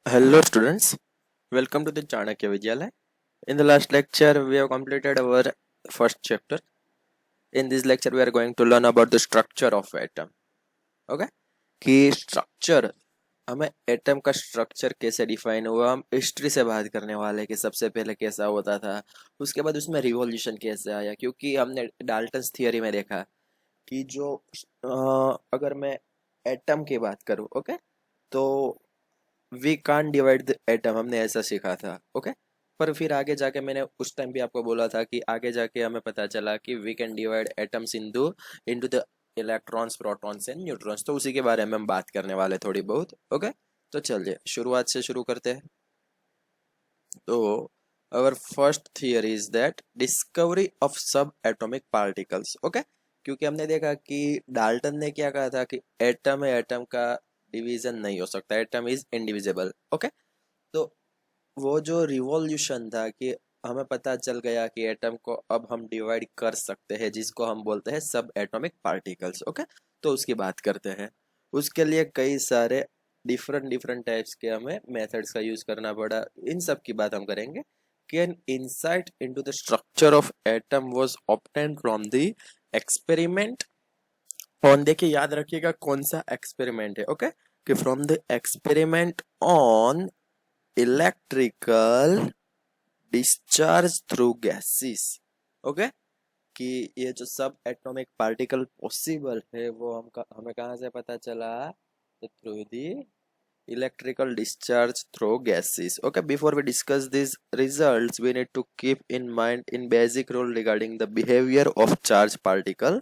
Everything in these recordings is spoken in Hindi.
Hello students, welcome to the Chanakya Vidyalaya. In the last lecture, we have completed our first chapter. In this lecture, we are going to learn about the structure of atom. Okay? कि स्ट्रक्चर हमें एटम का स्ट्रक्चर कैसे डिफाइन हुआ, हम हिस्ट्री से बात करने वाले कि सबसे पहले कैसा होता था, उसके बाद उसमें रिवॉल्यूशन कैसे आया। क्योंकि हमने डाल्टन्स थियरी में देखा कि जो अगर मैं एटम की बात करूं, ओके, तो we can divide the atom, हमने ऐसा सीखा था। ओके, पर फिर आगे जाके मैंने उस टाइम भी आपको बोला था कि आगे जाके हमें पता चला कि we can divide atoms into the electrons, protons and neutrons. तो उसी के बारे में हम बात करने वाले थोड़ी बहुत। ओके, तो चलिए शुरुआत से शुरू करते हैं। तो our first theory is that discovery of सब एटॉमिक पार्टिकल्स। ओके, क्योंकि हमने देखा कि डाल्टन ने क्या कहा था कि एटम है, एटम का डिवीजन नहीं हो सकता, एटम इज इंडिविजिबल। ओके, तो वो जो रिवॉल्यूशन था कि हमें पता चल गया कि एटम को अब हम डिवाइड कर सकते हैं, जिसको हम बोलते हैं सब एटॉमिक पार्टिकल्स। ओके, तो उसकी बात करते हैं। उसके लिए कई सारे डिफरेंट डिफरेंट टाइप्स के हमें मेथड्स का यूज करना पड़ा, इन सब की बात हम करेंगे। कि an insight into the structure of atom was obtained from the experiment on, देखिए याद रखिएगा कौन सा एक्सपेरिमेंट है। ओके, कि from the experiment on electrical discharge through gases. Okay, कि ये जो सब एटॉमिक पार्टिकल पॉसिबल है वो हमें कहाँ से पता चला, तो through the electrical discharge through gases. Okay, before we discuss these results, we need to keep in mind in basic rule regarding the behavior of charge particle,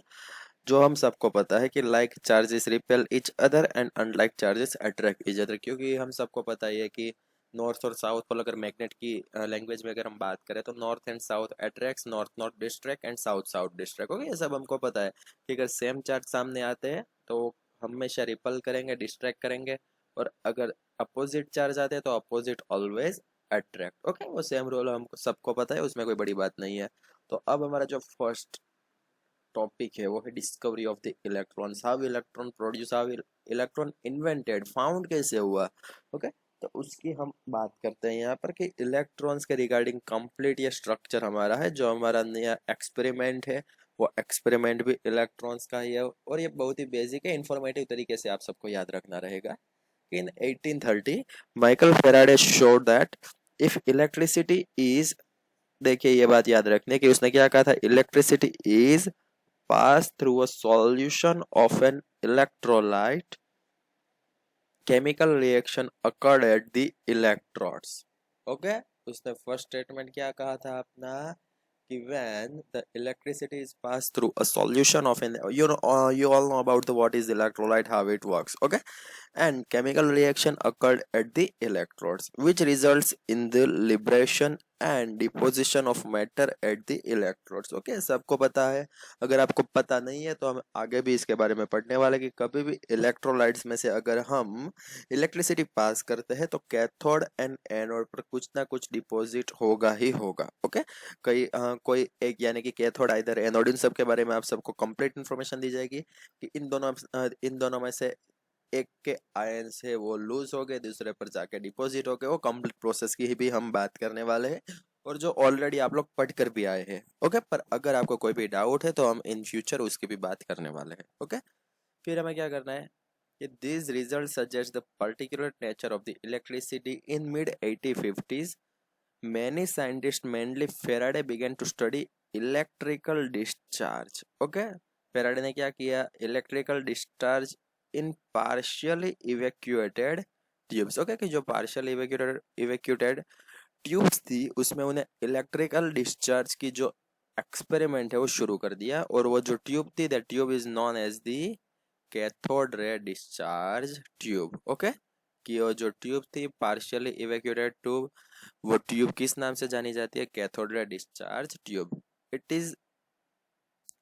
जो हम सबको पता है कि like charges repel each other and unlike charges attract each other. क्योंकि हम सबको पता ही है कि नॉर्थ और साउथ पोल, अगर मैग्नेट की लैंग्वेज में अगर हम बात करें तो north and south attracts, north north distract and south south distract. Okay, ये सब हमको पता है कि अगर सेम चार्ज सामने आते हैं तो हमेशा रिपल करेंगे, डिस्ट्रैक्ट करेंगे, और अगर अपोजिट चार्ज आते हैं तो अपोजिट ऑलवेज अट्रैक्ट। ओके, वो सेम रूल हमको सबको पता है, उसमें कोई बड़ी बात नहीं है। तो अब हमारा जो फर्स्ट टॉपिक है वो है discovery of the electrons, how electron produce, how electron invented, found कैसे हुआ। ओके, तो उसकी हम बात करते हैं यहाँ पर कि इलेक्ट्रॉन्स के रिगार्डिंग कंप्लीट ये स्ट्रक्चर हमारा है, जो हमारा नया एक्सपेरिमेंट है वो एक्सपेरिमेंट भी इलेक्ट्रॉन्स का ही है। और ये बहुत ही बेसिक है, इंफॉर्मेटिव तरीके से आप सबको याद रखना रहेगा। In 1830, Michael Faraday showed that if electricity is, देखिए ये बात याद रखने की, उसने क्या कहा था, electricity is pass through a solution of an electrolyte, chemical reaction occurred at the electrodes. Okay, उसने फर्स्ट स्टेटमेंट क्या कहा था अपना, कि when the electricity is passed through a solution of an, you all know about the what is electrolyte, how it works. Okay, and chemical reaction occurred at the electrodes which results in the liberation and deposition of matter at the electrodes. Okay, सबको पता है। अगर आपको पता नहीं है तो हम आगे भी इसके बारे में पढ़ने वाले कि कभी भी इलेक्ट्रोलाइट्स में से अगर हम इलेक्ट्रिसिटी पास करते हैं तो कैथोड एंड एनोड पर कुछ ना कुछ डिपॉजिट होगा ही होगा। ओके, कोई एक यानी कि कैथोड आइदर एनोड, इन सब के बारे में आप सबको कंप्लीट इन्फॉर्मेशन दी जाएगी कि इन दोनों में से एक के आयंस है वो लूज हो गए, दूसरे पर जाके डिपॉजिट हो गए। वो कंप्लीट प्रोसेस की भी हम बात करने वाले हैं, और जो ऑलरेडी आप लोग पढ़ कर भी आए हैं। ओके, पर अगर आपको कोई भी डाउट है तो हम इन फ्यूचर उसकी भी बात करने वाले हैं। ओके, फिर हमें क्या करना है कि this result suggest the particular nature of the electricity in mid 1850s। many scientists, mainly Faraday, began to study electrical discharge. Okay, Faraday ने क्या किया, electrical discharge in partially evacuated tubes. Okay, कि जो पार्शियली इवेक्यूटेड ट्यूब्स थी उसमें उन्हें इलेक्ट्रिकल डिस्चार्ज की जो एक्सपेरिमेंट है वो शुरू कर दिया। और वो जो ट्यूब थी, that tube is known as the cathode ray discharge tube. Okay, कि वो जो ट्यूब थी पार्शियली इवेक्यूटेड ट्यूब, वो ट्यूब किस नाम से जानी जाती है, cathode ray discharge tube. It is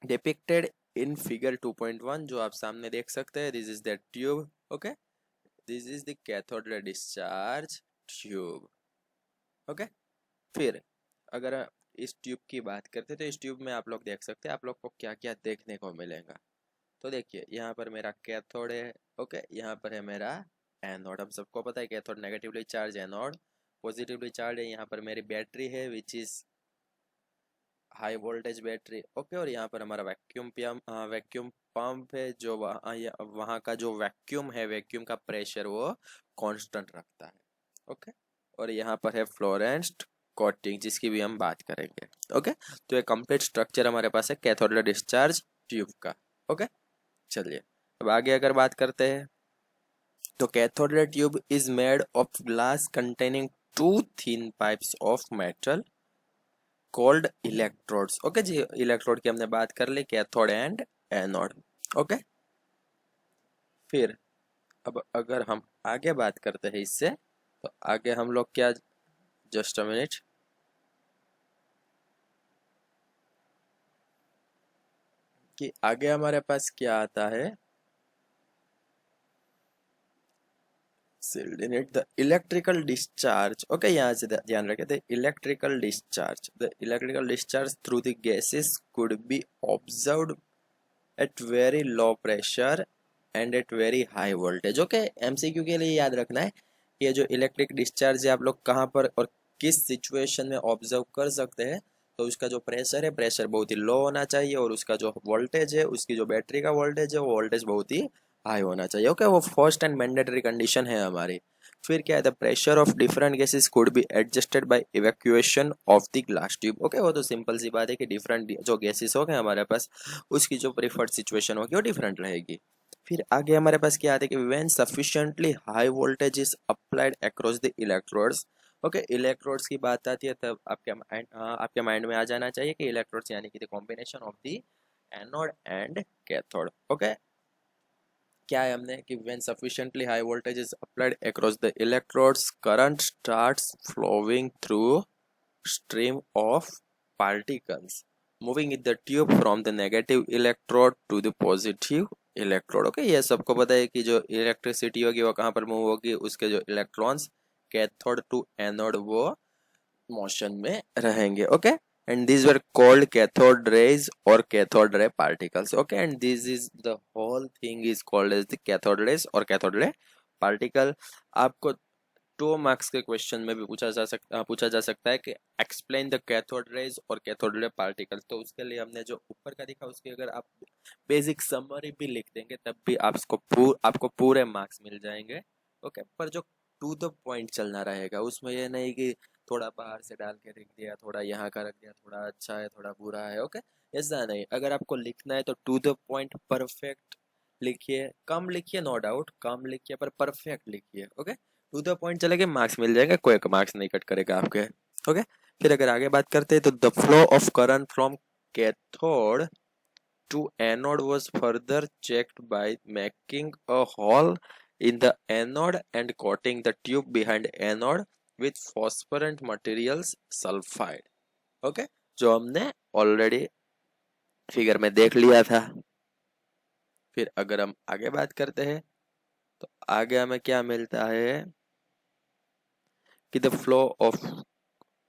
depicted in figure 2.1, जो आप सामने देख सकते हैं। This is the tube. Okay, this is the cathode ray discharge tube. Okay, फिर अगर इस ट्यूब की बात करते हैं तो इस ट्यूब में आप लोग देख सकते हैं आप लोग को क्या क्या देखने को मिलेगा। तो देखिए यहाँ पर मेरा कैथोड है। ओके, यहाँ पर है मेरा एनोड। हम सबको पता है cathode negatively charge, anode positively charge है। यहाँ पर मेरी बैटरी है which is high voltage battery, okay. और यहाँ पर हमारा वैक्यूम पंप है जो वहाँ का जो वैक्यूम है, वैक्यूम का प्रेशर वो कांस्टेंट रखता है, ओके। और यहाँ पर है फ्लोरेंस कोटिंग जिसकी भी हम बात करेंगे, ओके। तो ये कंप्लीट स्ट्रक्चर हमारे पास है कैथोड डिस्चार्ज ट्यूब का, ओके। चलिए अब आगे अगर बात करते हैं तो cathode tube is made of glass containing two thin pipes of metal called electrodes, okay जी। इलेक्ट्रोड की हमने बात कर ली, कैथोड एंड एनोड, ओके। फिर अब अगर हम आगे बात करते हैं इससे तो आगे हम लोग क्या, जस्ट अ मिनट, कि आगे हमारे पास क्या आता है, sealed in it the electrical discharge, okay। यहाँ से ध्यान रखें, the electrical discharge through the gases could be observed at very low pressure and at very high voltage, okay। MCQ के लिए याद रखना है कि ये जो इलेक्ट्रिक डिस्चार्ज है आप लोग कहाँ पर और किस सिचुएशन में ऑब्जर्व कर सकते हैं। तो उसका जो प्रेशर है, प्रेशर बहुत ही लो होना चाहिए, और उसका जो वोल्टेज है, उसकी जो बैटरी का वोल्टेज है, वो वोल्टेज बहुत ही हाई होना चाहिए, ओके। वो फर्स्ट एंड मैंडेटरी कंडीशन है हमारी। फिर क्या है, the pressure of different gases could be adjusted by evacuation of the glass tube, okay. वो तो सिंपल सी बात है कि डिफरेंट जो गैसेस हो गए हमारे पास, उसकी जो प्रिफर्ड सिचुएशन होगी वो डिफरेंट रहेगी। फिर आगे हमारे पास क्या आता है कि when sufficiently high voltage is applied across the electrodes, okay. Electrodes की बात आती है तब आपके माइंड में आ जाना चाहिए कि इलेक्ट्रोड्स यानी कि the combination of the anode and cathode, okay. क्या है हमने कि when sufficiently high voltage is applied across the electrodes, current starts flowing through stream of particles moving in the tube from the negative electrode to the positive electrode, okay. ये सबको पता है कि जो इलेक्ट्रिसिटी होगी वो कहाँ पर मूव होगी, उसके जो इलेक्ट्रॉन्स कैथोड टू एनोड वो मोशन में रहेंगे, okay. and these were called cathode rays or cathode ray particles, okay। and this is the whole thing is called as the cathode rays or cathode ray particle। आपको 2 मार्क्स के क्वेश्चन में भी पूछा जा सकता है कि एक्सप्लेन द कैथोड रेज और कैथोड रे पार्टिकल। तो उसके लिए हमने जो ऊपर का दिखा उसकी अगर आप बेसिक समरी भी लिख देंगे तब भी आपको पूरे मार्क्स मिल जाएंगे, ओके। पर जो टू द पॉइंट चलना रहेगा, उसमें ये नहीं कि थोड़ा बाहर से डाल के रख दिया, थोड़ा यहाँ का रख दिया, थोड़ा अच्छा है थोड़ा बुरा है, ओके। ऐसा नहीं, अगर आपको लिखना है तो टू द पॉइंट परफेक्ट लिखिए, कम लिखिए, नो डाउट कम लिखिए पर परफेक्ट लिखिए, ओके। टू द पॉइंट चलेंगे, मार्क्स मिल जाएंगे, कोई मार्क्स नहीं कट करेगा आपके, ओके। फिर अगर आगे बात करते हैं तो the flow of current from cathode to anode was further checked by making a hole in the anode and coating the tube behind anode with phosphorescent materials sulfide, okay. जो हमने ऑलरेडी फिगर में देख लिया था। फिर अगर हम आगे बात करते हैं तो आगे हमें क्या मिलता है कि the flow of,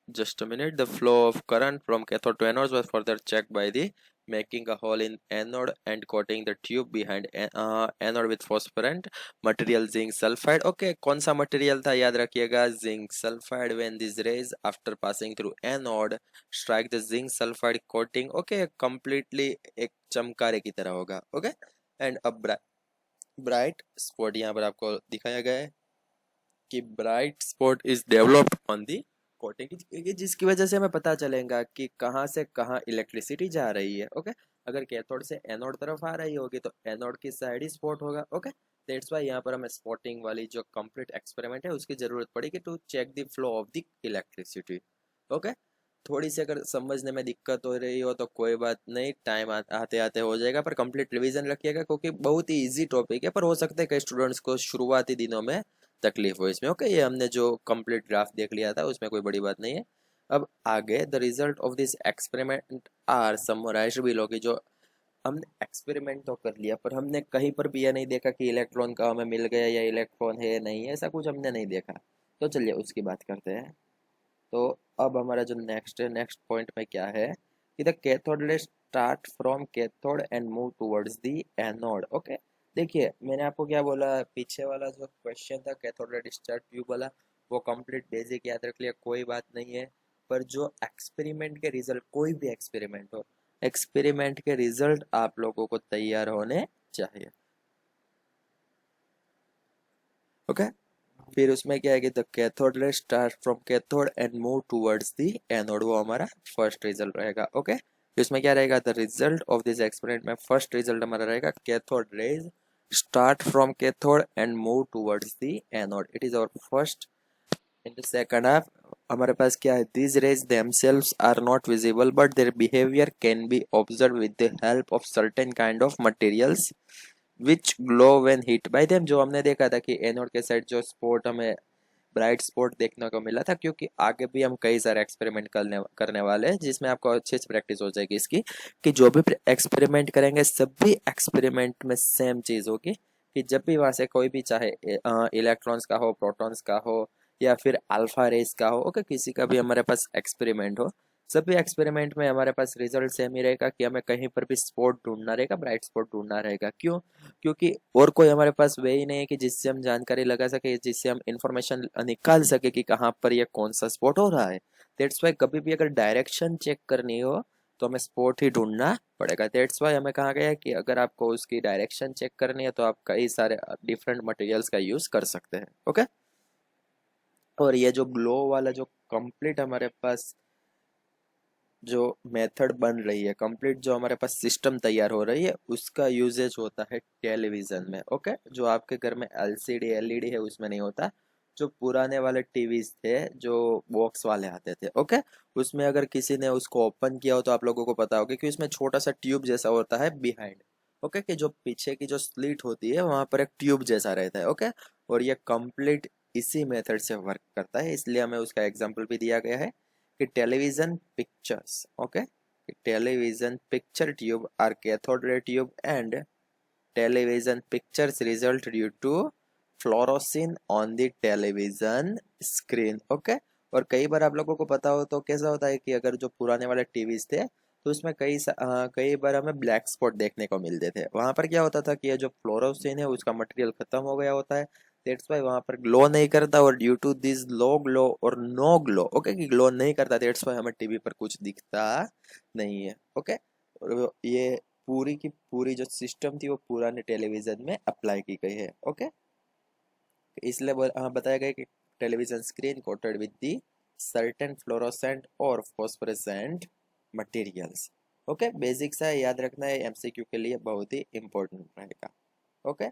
just a minute, the flow of current from cathode to anodes was further checked by the making a hole in anode and coating the tube behind anode with phosphorescent material zinc sulfide, okay। कौन सा मटेरियल था याद रखिएगा, zinc sulfide। when these rays after passing through anode strike the zinc sulfide coating, okay, completely एक चमकारे की तरह होगा, okay। and a bright spot यहाँ पर आपको दिखाया गया है कि bright spot is developed on the coating, जिसकी वजह से हमें पता चलेगा कि कहाँ से कहाँ इलेक्ट्रिसिटी जा रही है, ओके। अगर कैथोड से एनोड तरफ आ रही होगी तो एनोड की साइड ही स्पॉट होगा, ओके। दैट्स वाई यहाँ पर हमें स्पॉटिंग वाली जो कंप्लीट एक्सपेरिमेंट है उसकी जरूरत पड़ेगी to check the flow of the electricity, okay. थोड़ी सी अगर समझने में दिक्कत हो रही हो तो कोई बात नहीं, टाइम आते आते हो जाएगा, पर कंप्लीट रिवीजन रखिएगा क्योंकि बहुत ही इजी टॉपिक है। पर हो सकता है कई स्टूडेंट्स को शुरुआती दिनों में तकलीफ हो इसमें, ओके। ये हमने जो कंप्लीट ग्राफ देख लिया था उसमें कोई बड़ी बात नहीं है। अब आगे the result of this experiment are summarised below की, जो हमने एक्सपेरिमेंट तो कर लिया पर हमने कहीं पर भी यह नहीं देखा कि इलेक्ट्रॉन का हमें मिल गया या इलेक्ट्रॉन है नहीं है, ऐसा कुछ हमने नहीं देखा। तो चलिए उसकी बात करते हैं। तो अब हमारा जो नेक्स्ट पॉइंट में क्या है कि द कैथोड रे start from cathode and move towards the anode, okay. देखिए मैंने आपको क्या बोला, पीछे वाला जो क्वेश्चन था कैथोड रे डिस्चार्ज ट्यूब वाला, वो कंप्लीट बेसिक याद रख लिया, कोई बात नहीं है। पर जो एक्सपेरिमेंट के रिजल्ट, कोई भी एक्सपेरिमेंट हो, एक्सपेरिमेंट के रिजल्ट आप लोगों को तैयार होने चाहिए। ओके, फिर उसमें क्या है कि द कैथोड रे start from cathode and move towards the anode, वो हमारा फर्स्ट रिजल्ट रहेगा। ओके, इसमें क्या रहेगा, the result of this experiment में फर्स्ट रिजल्ट हमारा रहेगा cathode rays start from cathode and move towards the anode, it is our first। in the second half हमारे पास क्या है, these rays themselves are not visible but their behavior can be observed with the help of certain kind of materials which glow when hit by them। जो हमने देखा था कि एनोड के साइड जो स्पॉट हमें ब्राइट स्पॉट देखने को मिला था, क्योंकि आगे भी हम कई सारे एक्सपेरिमेंट करने वाले हैं जिसमें आपको अच्छे से प्रैक्टिस हो जाएगी इसकी, कि जो भी एक्सपेरिमेंट करेंगे सभी एक्सपेरिमेंट में सेम चीज होगी, कि जब भी वहां से कोई भी, चाहे इलेक्ट्रॉन्स का हो, प्रोटॉन्स का हो, या फिर अल्फा रेस का हो, ओके, किसी का भी हमारे पास एक्सपेरिमेंट हो, सभी एक्सपेरिमेंट में हमारे पास रिजल्ट सेम ही रहेगा, कि हमें कहीं पर भी स्पॉट ढूंढना रहेगा, ब्राइट स्पॉट ढूंढना रहेगा। क्यों? क्योंकि और कोई हमारे पास वे ही नहीं है कि जिससे हम जानकारी लगा सके, जिससे हम इंफॉर्मेशन निकाल सके कि कहाँ पर ये कौन सा स्पॉट हो रहा है। दैट्स वाई कभी भी अगर डायरेक्शन चेक करनी हो तो हमें स्पॉट ही ढूंढना पड़ेगा। दैट्स वाई हमें कहा गया है कि अगर आपको उसकी डायरेक्शन चेक करनी है तो आप कई सारे डिफरेंट मटेरियल्स का यूज कर सकते हैं। ओके, और ये जो ग्लो वाला जो कंप्लीट हमारे पास जो मेथड बन रही है, कंप्लीट जो हमारे पास सिस्टम तैयार हो रही है, उसका यूजेज होता है टेलीविजन में। ओके, जो आपके घर में एलसीडी एलईडी है उसमें नहीं होता, जो पुराने वाले टीवीज थे जो बॉक्स वाले आते थे, ओके, उसमें अगर किसी ने उसको ओपन किया हो तो आप लोगों को पता होगा कि उसमें छोटा सा ट्यूब जैसा होता है बिहाइंड। ओके, कि जो पीछे की जो स्लीट होती है वहां पर एक ट्यूब जैसा रहता है। ओके, और ये कंप्लीट इसी मेथड से वर्क करता है, इसलिए हमें उसका एग्जाम्पल भी दिया गया है कि television pictures, okay, television picture tube are cathode ray tube and television pictures result due to fluorescence on the television screen। Okay, और कई बार आप लोगों को पता हो तो कैसा होता है कि अगर जो पुराने वाले टीवीज थे तो उसमें कई बार हमें ब्लैक स्पॉट देखने को मिलते थे। वहां पर क्या होता था कि ये जो फ्लोरोसिन है उसका मटेरियल खत्म हो गया होता है, दैट्स वाई वहां पर ग्लो नहीं करता, और due to this low glow और नो ग्लो, ओके, कि ग्लो नहीं करता, दैट्स वाई हमें टीवी पर कुछ दिखता नहीं है। ओके, और ये पूरी की पूरी जो सिस्टम थी वो पुराने टेलीविजन में अप्लाई की गई है। ओके, इसलिए बताया गया कि television screen coated with the certain fluorescent और फॉस्फोरेसेंट मटेरियल्स। ओके, बेसिक सा याद रखना है, एमसीक्यू के लिए बहुत ही इंपॉर्टेंट रहेगा। ओके,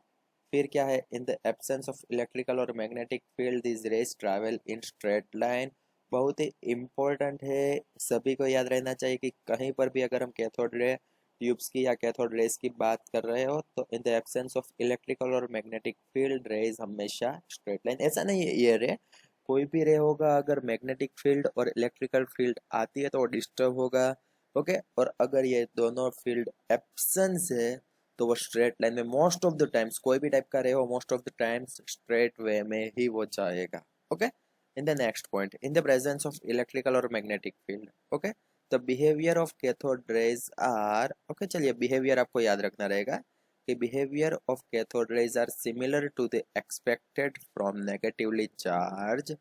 फिर क्या है, in the absence of electrical और magnetic field this rays travel in straight line. बहुत ही इंपॉर्टेंट है, सभी को याद रहना चाहिए कि कहीं पर भी अगर हम कैथोड रे ट्यूब्स की या कैथोड रेज की बात कर रहे हो तो इन द एब्सेंस ऑफ इलेक्ट्रिकल और मैग्नेटिक फील्ड रेज हमेशा स्ट्रेट लाइन, ऐसा नहीं है ये रे, कोई भी रे होगा अगर मैग्नेटिक फील्ड और इलेक्ट्रिकल फील्ड आती है तो वो डिस्टर्ब होगा। ओके, और अगर ये दोनों फील्ड एब्सेंस है तो वो स्ट्रेट लाइन में मोस्ट ऑफ द टाइम्स, कोई भी टाइप का रे हो, most of the times straight way में ही वो जाएगा। Okay, in the next point, in the presence of electrical और magnetic field, okay, the behaviour of cathode rays are, okay, चलिए बिहेवियर आपको याद रखना रहेगा कि behaviour of cathode rays are similar to the expected from negatively charge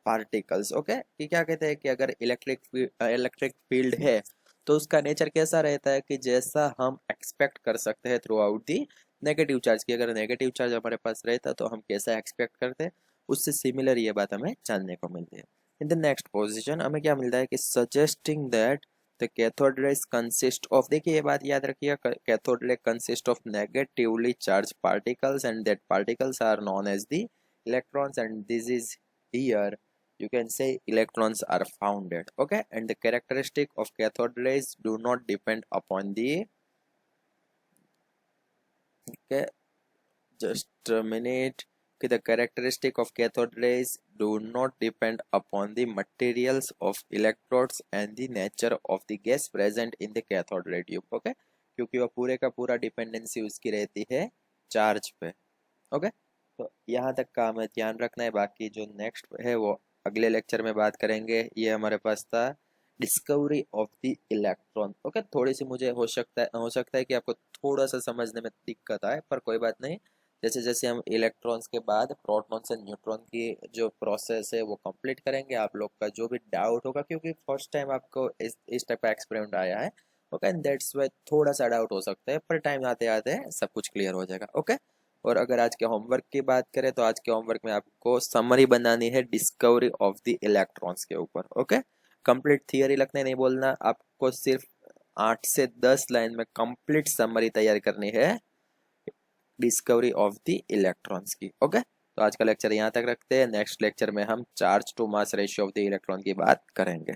particles. Okay, कि क्या कहते हैं कि अगर इलेक्ट्रिक फील्ड है तो उसका नेचर कैसा रहता है कि जैसा हम एक्सपेक्ट कर सकते हैं through out the negative charge की, अगर नेगेटिव चार्ज हमारे पास रहता तो हम कैसा एक्सपेक्ट करते हैं, उससे सिमिलर ये बात हमें जानने को मिलती है। इन द नेक्स्ट पोजिशन हमें क्या मिलता है कि suggesting that the cathode rays consist of, देखिए ये बात याद रखिए, cathode ray consist of negatively charge particles and that particles are known as the electrons and this is here you can say electrons are founded। okay, and the characteristic of cathode rays do not depend upon the, okay, just a minute, okay, the characteristic of cathode rays do not depend upon the materials of electrodes and the nature of the gas present in the cathode ray tube। okay, क्योंकि वो पूरे का पूरा डिपेंडेंसी उसकी रहती है चार्ज पे। ओके, तो यहाँ तक का हमें ध्यान रखना है, बाकी जो नेक्स्ट है वो अगले लेक्चर में बात करेंगे। ये हमारे पास था discovery of the electron. Okay, थोड़ी सी मुझे हो सकता है कि आपको थोड़ा सा समझने में दिक्कत आए, पर कोई बात नहीं। जैसे जैसे हम इलेक्ट्रॉन्स के बाद प्रोटॉन से न्यूट्रॉन की जो प्रोसेस है वो कंप्लीट करेंगे, आप लोग का जो भी डाउट होगा, क्योंकि फर्स्ट टाइम आपको इस टाइप का एक्सपेरिमेंट आया है, ओके, एंड दैट्स वाई थोड़ा सा डाउट हो सकता है, पर टाइम आते आते सब कुछ क्लियर हो जाएगा, ओके। और अगर आज के होमवर्क की बात करें तो आज के होमवर्क में आपको समरी बनानी है डिस्कवरी ऑफ द इलेक्ट्रॉन्स के ऊपर, ओके। कंप्लीट थियरी लिखने नहीं बोलना आपको, सिर्फ 8 से 10 लाइन में कंप्लीट समरी तैयार करनी है डिस्कवरी ऑफ द इलेक्ट्रॉन्स की, ओके। तो आज का लेक्चर यहाँ तक रखते हैं, नेक्स्ट लेक्चर में हम charge to mass ratio of the electron की बात करेंगे।